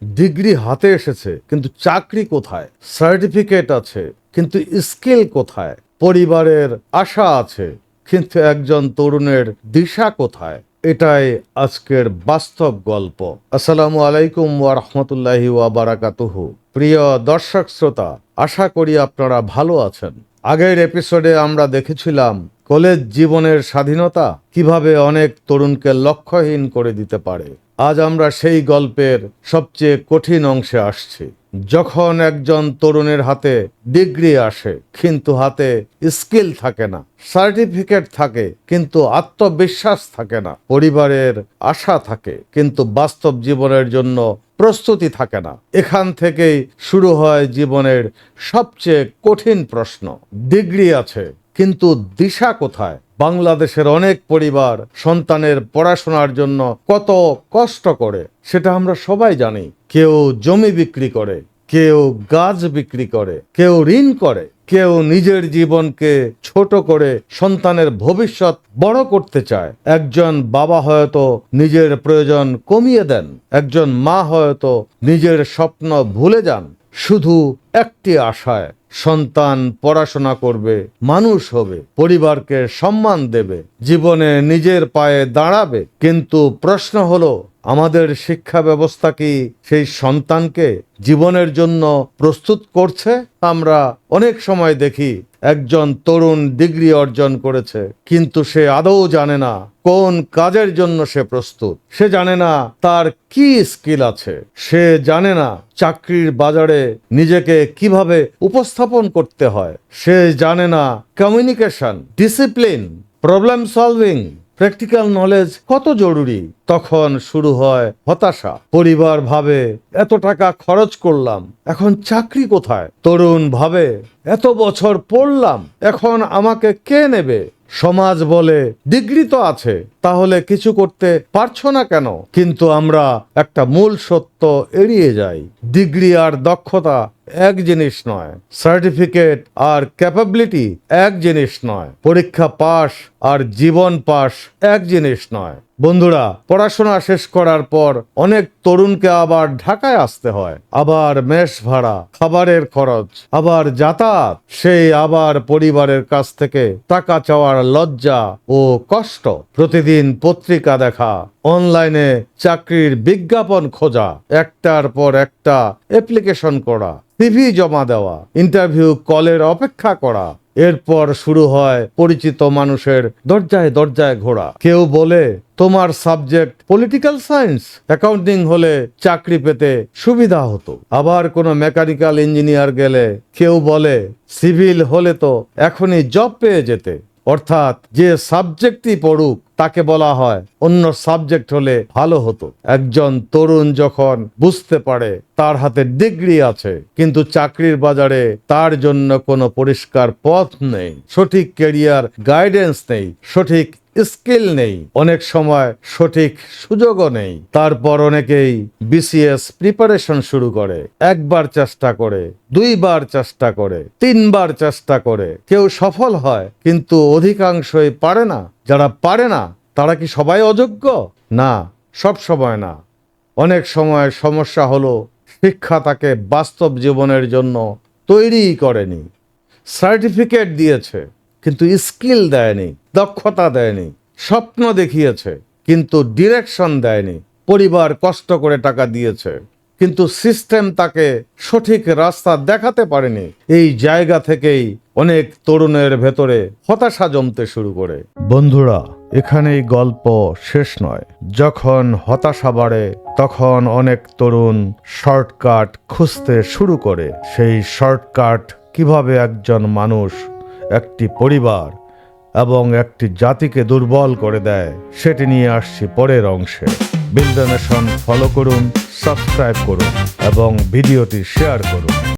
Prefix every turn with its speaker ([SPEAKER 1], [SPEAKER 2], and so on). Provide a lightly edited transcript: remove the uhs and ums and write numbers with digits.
[SPEAKER 1] Degree হাতে এসেছে কিন্তু চাকরি কোথায়? সার্টিফিকেট আছে কিন্তু স্কিল কোথায়? পরিবারের আশা আছে কিন্তু একজন তরুণের দিশা কোথায়? এটাই আজকের বাস্তব গল্প। আসসালামু আলাইকুম ওয়া রাহমাতুল্লাহি ওয়া বারাকাতুহু। প্রিয় দর্শক শ্রোতা, আশা করি আপনারা ভালো আছেন। আগের এপিসোডে আমরা দেখেছিলাম কলেজ জীবনের স্বাধীনতা কিভাবে অনেক তরুণকে লক্ষ্যহীন করে দিতে পারে। আজ আমরা সেই গল্পের সবচেয়ে কঠিন অংশে আসছি। যখন একজন তরুণের হাতে ডিগ্রি আসে কিন্তু হাতে স্কিল থাকে না, সার্টিফিকেট থাকে কিন্তু আত্মবিশ্বাস থাকে না, পরিবারের আশা থাকে কিন্তু বাস্তব জীবনের জন্য প্রস্তুতি থাকে না, এখান থেকেই শুরু হয় জীবনের সবচেয়ে কঠিন প্রশ্ন। ডিগ্রি আছে কিন্তু দিশা কোথায়? বাংলাদেশের অনেক পরিবার সন্তানের পড়াশোনার জন্য কত কষ্ট করে সেটা আমরা সবাই জানি। কেউ জমি বিক্রি করে, কেউ গাছ বিক্রি করে, কেউ ঋণ করে, কেউ নিজের জীবনকে ছোট করে সন্তানের ভবিষ্যৎ বড় করতে চায়। একজন বাবা হয়তো নিজের প্রয়োজন কমিয়ে দেন, একজন মা হয়তো নিজের স্বপ্ন ভুলে যান, শুধু একটি আশায় সন্তান পড়াশোনা করবে, মানুষ হবে, পরিবারকে সম্মান দেবে, জীবনে নিজের পায়ে দাঁড়াবে। কিন্তু প্রশ্ন হলো, আমাদের শিক্ষা ব্যবস্থা কি সেই সন্তানকে জীবনের জন্য প্রস্তুত করছে? আমরা অনেক সময় দেখি একজন তরুণ ডিগ্রি অর্জন করেছে কিন্তু সে আদৌ জানে না কোন কাজের জন্য সে প্রস্তুত। সে জানে না তার কি স্কিল আছে, সে জানে না চাকরির বাজারে নিজেকে কিভাবে উপস্থাপন করতে হয়, সে জানে না communication, discipline, problem solving, practical knowledge কত জরুরি। তখন শুরু হয় হতাশা। পরিবার ভাবে এত টাকা খরচ করলাম, এখন চাকরি কোথায়? তরুণ ভাবে এত বছর পড়লাম, এখন আমাকে কে নেবে? সমাজ বলে ডিগ্রি তো আছে, তাহলে কিছু করতে পারছো না কেন? কিন্তু আমরা একটা মূল সত্য এড়িয়ে যাই। ডিগ্রি আর দক্ষতা এক জিনিস নয়, সার্টিফিকেট আর ক্যাপাবিলিটি এক জিনিস নয়, পরীক্ষা পাস আর জীবন পাস এক জিনিস নয়। বন্ধুরা, পড়াশোনা শেষ করার পর অনেক তরুণকে আবার ঢাকায় আসতে হয়, আবার মেস ভাড়া, খাবারের খরচ, আবার যাতায়াত, সেই আবার পরিবারের কাছ থেকে টাকা চাওয়ার লজ্জা ও কষ্ট, প্রতিদিন পত্রিকা দেখা, অনলাইনে চাকরির বিজ্ঞাপন খোঁজা, একটার পর একটা অ্যাপ্লিকেশন করা, সিভি জমা দেওয়া, ইন্টারভিউ কলের অপেক্ষা করা। এরপর শুরু হয় পরিচিত মানুষের দরজায় দরজায় ঘোরা। কেউ বলে তোমার সাবজেক্ট পলিটিক্যাল সায়েন্স, অ্যাকাউন্টিং হলে চাকরি পেতে সুবিধা হতো। আবার কোনো মেকানিক্যাল ইঞ্জিনিয়ার গেলে কেউ বলে সিভিল হলে তো এখনই জব পেয়ে যেতে। অর্থাৎ যে সাবজেক্টই পড়ুক তাকে বলা হয় অন্য সাবজেক্ট হলে ভালো হতো। একজন তরুণ যখন বুঝতে পারে তার হাতে ডিগ্রি আছে কিন্তু চাকরির বাজারে তার জন্য কোনো পরিষ্কার পথ নেই, সঠিক ক্যারিয়ার গাইডেন্স নেই, সঠিক স্কিল নেই, অনেক সময় সঠিক সুযোগও নেই, তারপর অনেকেই বিসিএস প্রিপারেশন শুরু করে। একবার চেষ্টা করে, দুইবার চেষ্টা করে, তিনবার চেষ্টা করে, কেউ সফল হয় কিন্তু অধিকাংশই পারে না। যারা পারে না তারা কি সবাই অযোগ্য? না, সব সময় না। অনেক সময় সমস্যা হলো শিক্ষা তাকে বাস্তব জীবনের জন্য তৈরি করেনি। সার্টিফিকেট দিয়েছে কিন্তু স্কিল দেয়নি, দক্ষতা দেয়নি, স্বপ্ন দেখিয়েছে কিন্তু ডিরেকশন দেয়নি। পরিবার কষ্ট করে টাকা দিয়েছে কিন্তু সিস্টেম তাকে সঠিক রাস্তা দেখাতে পারেনি। এই জায়গা থেকেই অনেক তরুণের ভেতরে হতাশা জমতে শুরু করে। বন্ধুরা, এখানেই গল্প শেষ নয়। যখন হতাশা বাড়ে তখন অনেক তরুণ শর্টকাট খুঁজতে শুরু করে। সেই শর্টকাট কিভাবে একজন মানুষ, একটি পরিবার এবং একটি জাতিকে দুর্বল করে দেয় সেটি নিয়ে আসছি পরের অংশে। বিল্ড দ্য নেশন ফলো করুন, সাবস্ক্রাইব করুন এবং ভিডিওটি শেয়ার করুন।